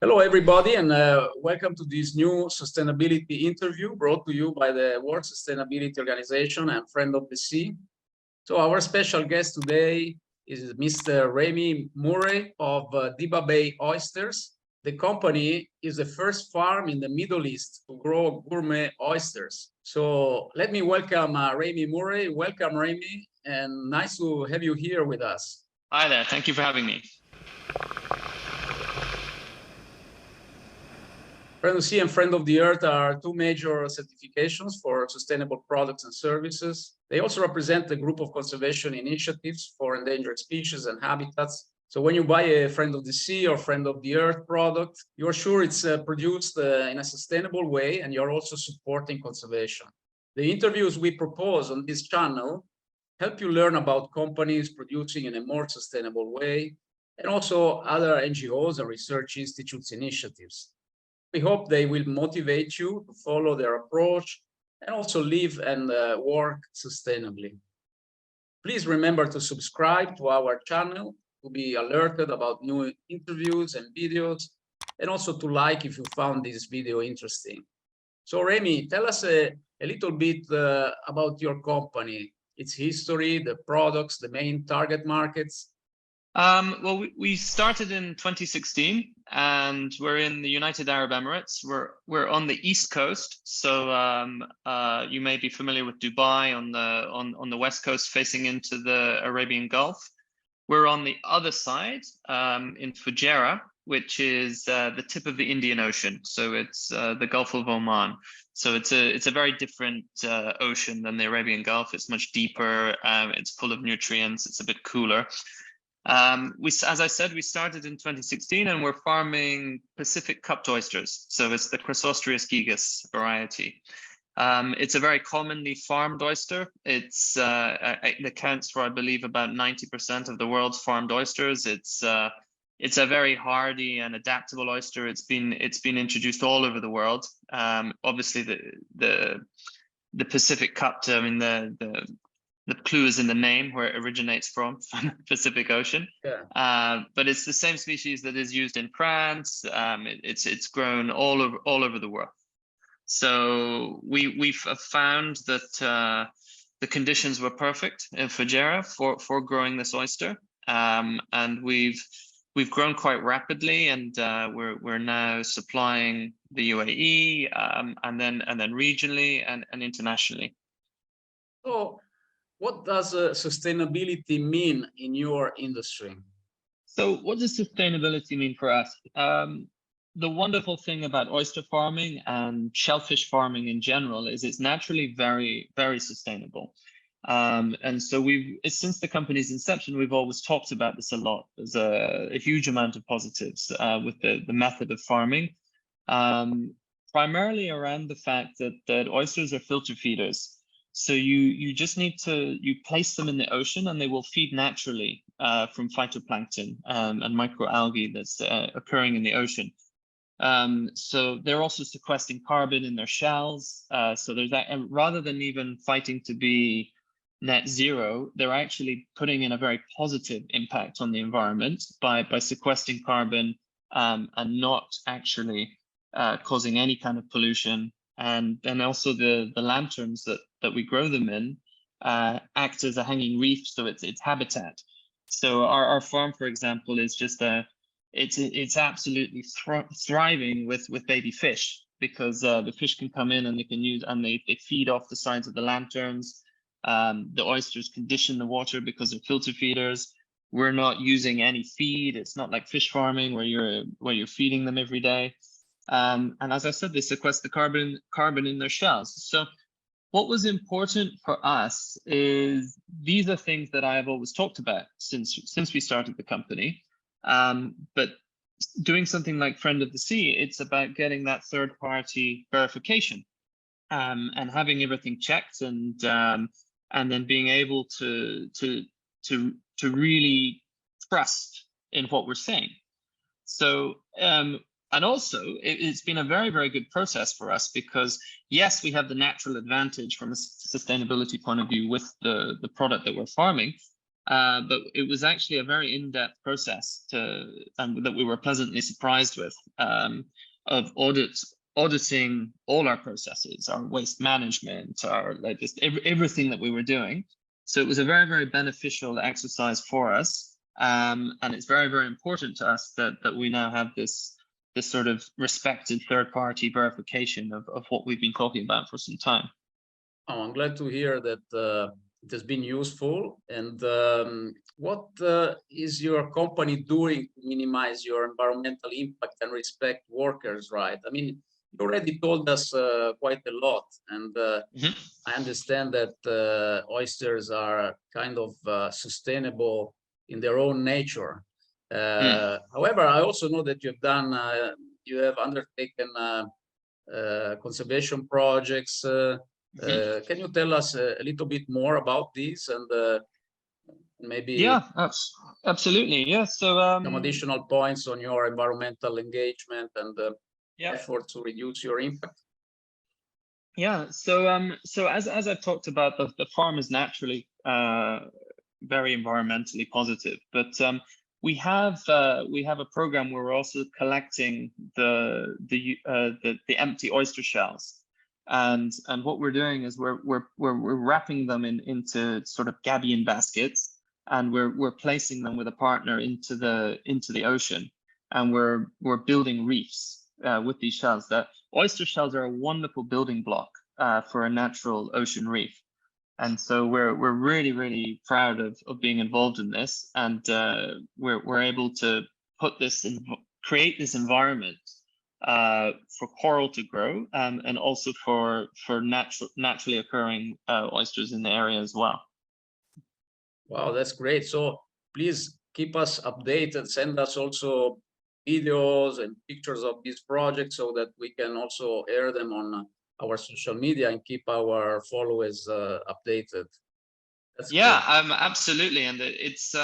Hello, everybody, and welcome to this new sustainability interview brought to you by the World Sustainability Organization and Friend of the Sea. So our special guest today is Mr. Ramie Murray of Dibba Bay Oysters. The company is the first farm in the Middle East to grow gourmet oysters. So let me welcome Ramie Murray. Welcome, Ramie, and nice to have you here with us. Hi there, thank you for having me. Friend of the Sea and Friend of the Earth are two major certifications for sustainable products and services. They also represent a group of conservation initiatives for endangered species and habitats. So when you buy a Friend of the Sea or Friend of the Earth product, you're sure it's produced in a sustainable way, and you're also supporting conservation. The interviews we propose on this channel help you learn about companies producing in a more sustainable way, and also other NGOs and research institutes initiatives. We hope they will motivate you to follow their approach and also live and work sustainably. Please remember to subscribe to our channel to be alerted about new interviews and videos, and also to like if you found this video interesting. So Ramie, tell us a little bit about your company, its history, the products, the main target markets. Well, we started in 2016, and we're in the United Arab Emirates. We're on the East Coast, so you may be familiar with Dubai on the West Coast, facing into the Arabian Gulf. We're on the other side in Fujairah, which is the tip of the Indian Ocean. So it's the Gulf of Oman. So it's a very different ocean than the Arabian Gulf. It's much deeper. It's full of nutrients. It's a bit cooler. As I said, we started in 2016, and we're farming Pacific cupped oysters. So it's the Chrysostomus gigas variety. It's a very commonly farmed oyster. It accounts for, I believe, about 90% of the world's farmed oysters. It's a very hardy and adaptable oyster. It's been introduced all over the world. Obviously, the Pacific cupped. I mean, the clue is in the name, where it originates from the Pacific Ocean. Yeah. But it's the same species that is used in France. It's grown all over the world. So we've found that the conditions were perfect in Fujairah for growing this oyster, and we've grown quite rapidly, and we're now supplying the UAE, and then regionally and internationally. So what does sustainability mean in your industry? So what does sustainability mean for us? The wonderful thing about oyster farming and shellfish farming in general is it's naturally very, very sustainable. And so since the company's inception, we've always talked about this a lot. There's a huge amount of positives with the method of farming, primarily around the fact that oysters are filter feeders. So you just need to place them in the ocean, and they will feed naturally from phytoplankton and microalgae that's occurring in the ocean. So they're also sequestering carbon in their shells. So there's that, and rather than even fighting to be net zero, they're actually putting in a very positive impact on the environment by sequestering carbon and not actually causing any kind of pollution. And then also the lanterns that we grow them in act as a hanging reef, so it's habitat. So our farm, for example, is just it's absolutely thriving with baby fish, because the fish can come in and they can use, and they feed off the sides of the lanterns. The oysters condition the water because they're filter feeders. We're not using any feed. It's not like fish farming where you're feeding them every day. And as I said, they sequester carbon in their shells. So what was important for us is these are things that I have always talked about since we started the company. But doing something like Friend of the Sea, it's about getting that third-party verification and having everything checked, and then being able to really trust in what we're saying. So and also, it's been a very, very good process for us, because yes, we have the natural advantage from a sustainability point of view with the product that we're farming, But it was actually a very in-depth process that we were pleasantly surprised with, of auditing all our processes, our waste management, our like just everything that we were doing. So it was a very, very beneficial exercise for us. And it's very, very important to us that we now have this sort of respected third-party verification of what we've been talking about for some time. Oh, I'm glad to hear that it has been useful. And what is your company doing to minimize your environmental impact and respect workers' rights? I mean, you already told us quite a lot, and I understand that oysters are kind of sustainable in their own nature. However, I also know that you have undertaken conservation projects. Can you tell us a little bit more about these, and maybe absolutely, yeah. So some additional points on your environmental engagement and yeah, effort to reduce your impact? Yeah, so as I've talked about, the farm is naturally very environmentally positive, but we have a program where we're also collecting the empty oyster shells, and what we're doing is we're wrapping them into sort of gabion baskets, and we're placing them with a partner into the ocean, and we're building reefs with these shells. That oyster shells are a wonderful building block for a natural ocean reef. And so we're really, really proud of being involved in this, and we're able to create this environment for coral to grow, and also for naturally occurring oysters in the area as well. Wow, that's great. So please keep us updated. Send us also videos and pictures of these projects so that we can also air them on our social media and keep our followers updated. That's yeah, absolutely, and it's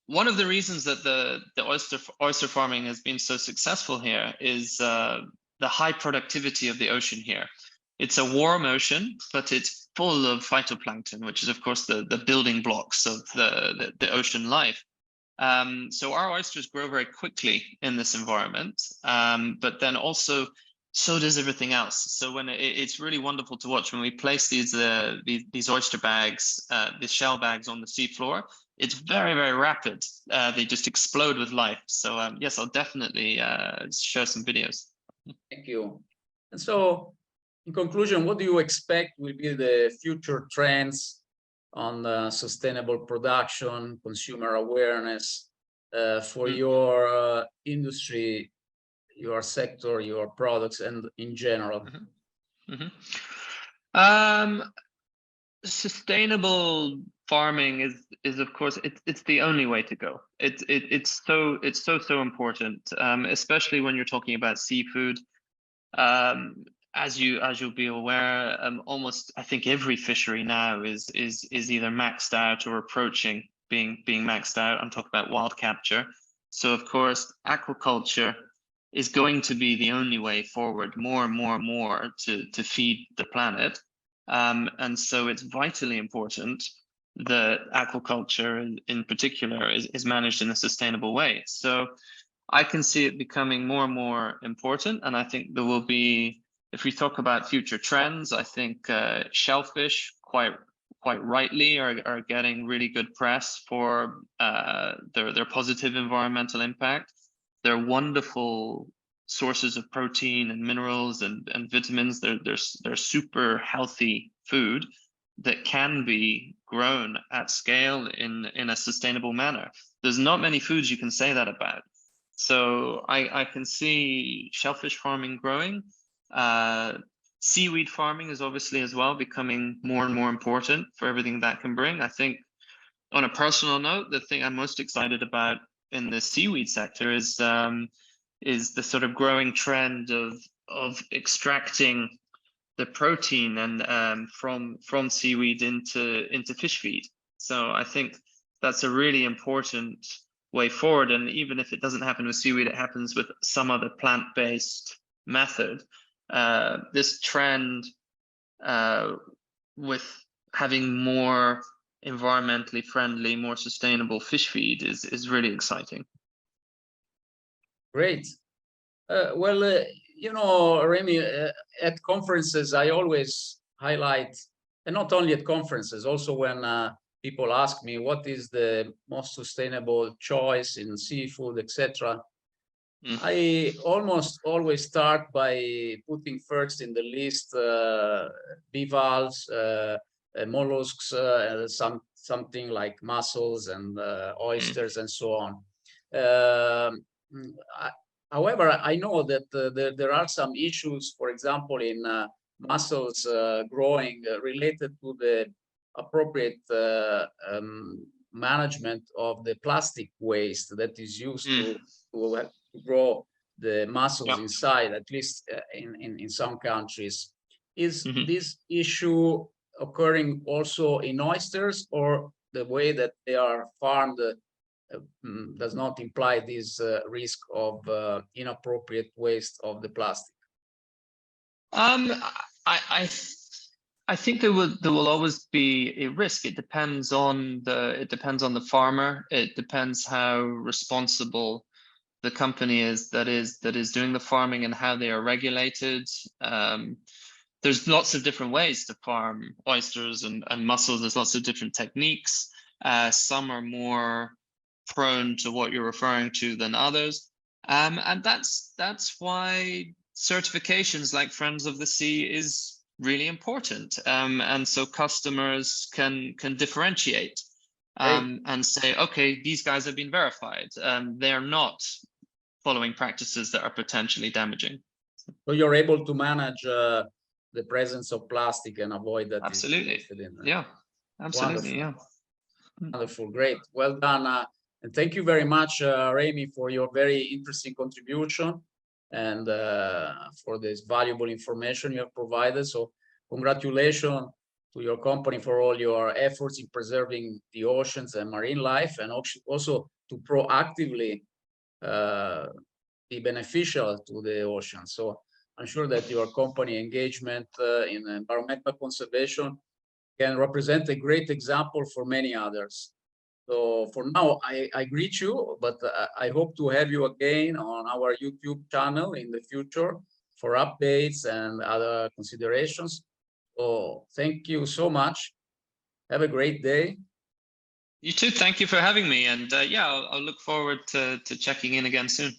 one of the reasons that the oyster farming has been so successful here is the high productivity of the ocean here. It's a warm ocean, but it's full of phytoplankton, which is of course the building blocks of the ocean life. So our oysters grow very quickly in this environment, but then also so does everything else. So when it's really wonderful to watch when we place these oyster bags, these shell bags on the seafloor. It's very, very rapid. They just explode with life. So yes, I'll definitely share some videos. Thank you. And so, in conclusion, what do you expect will be the future trends on sustainable production, consumer awareness for your industry, your sector, your products, and in general? Sustainable farming is of course it's the only way to go. It's so important, especially when you're talking about seafood. As you'll be aware, almost I think every fishery now is either maxed out or approaching being maxed out. I'm talking about wild capture. So of course, aquaculture is going to be the only way forward, more and more to feed the planet. And so it's vitally important that aquaculture in particular is managed in a sustainable way. So I can see it becoming more and more important. And I think there will be, if we talk about future trends, I think shellfish quite rightly are getting really good press for their positive environmental impact. They're wonderful sources of protein and minerals and vitamins. They're super healthy food that can be grown at scale in a sustainable manner. There's not many foods you can say that about. So I can see shellfish farming growing. Seaweed farming is obviously as well becoming more and more important for everything that can bring. I think on a personal note, the thing I'm most excited about in the seaweed sector is the sort of growing trend of extracting the protein and from seaweed into fish feed. So I think that's a really important way forward. And even if it doesn't happen with seaweed, it happens with some other plant-based method. This trend with having more environmentally friendly, more sustainable fish feed is really exciting. Great. You know, Ramie, at conferences, I always highlight, and not only at conferences, also when people ask me what is the most sustainable choice in seafood, etc. I almost always start by putting first in the list bivalves, mollusks, something like mussels and oysters and so on. However, I know that there are some issues, for example, in mussels growing related to the appropriate management of the plastic waste that is used to grow the mussels inside, at least in some countries. Is this issue occurring also in oysters, or the way that they are farmed does not imply this risk of inappropriate waste of the plastic? I think there will always be a risk. It depends on the farmer. It depends how responsible the company is that is doing the farming and how they are regulated. There's lots of different ways to farm oysters and mussels. There's lots of different techniques. Some are more prone to what you're referring to than others. And that's why certifications like Friends of the Sea is really important. And so customers can differentiate and say, okay, these guys have been verified. They're not following practices that are potentially damaging. So you're able to manage the presence of plastic and avoid that. Absolutely. Yeah, absolutely. Wonderful. Yeah. Wonderful. Great. Well done. And thank you very much, Ramie, for your very interesting contribution and for this valuable information you have provided. So congratulations to your company for all your efforts in preserving the oceans and marine life, and also to proactively be beneficial to the ocean. So I'm sure that your company engagement in environmental conservation can represent a great example for many others. So for now, I greet you, but I hope to have you again on our YouTube channel in the future for updates and other considerations. So thank you so much. Have a great day. You too. Thank you for having me. And yeah, I'll look forward to checking in again soon.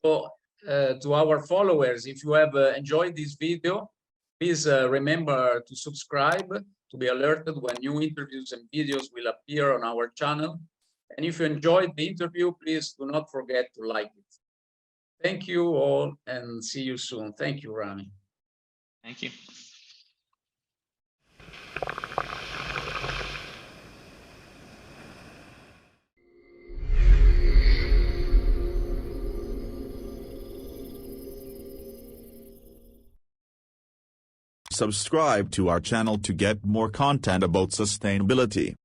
So to our followers, if you have enjoyed this video, please remember to subscribe to be alerted when new interviews and videos will appear on our channel. And if you enjoyed the interview, please do not forget to like it. Thank you all and see you soon. Thank you, Ramie. Thank you. Subscribe to our channel to get more content about sustainability.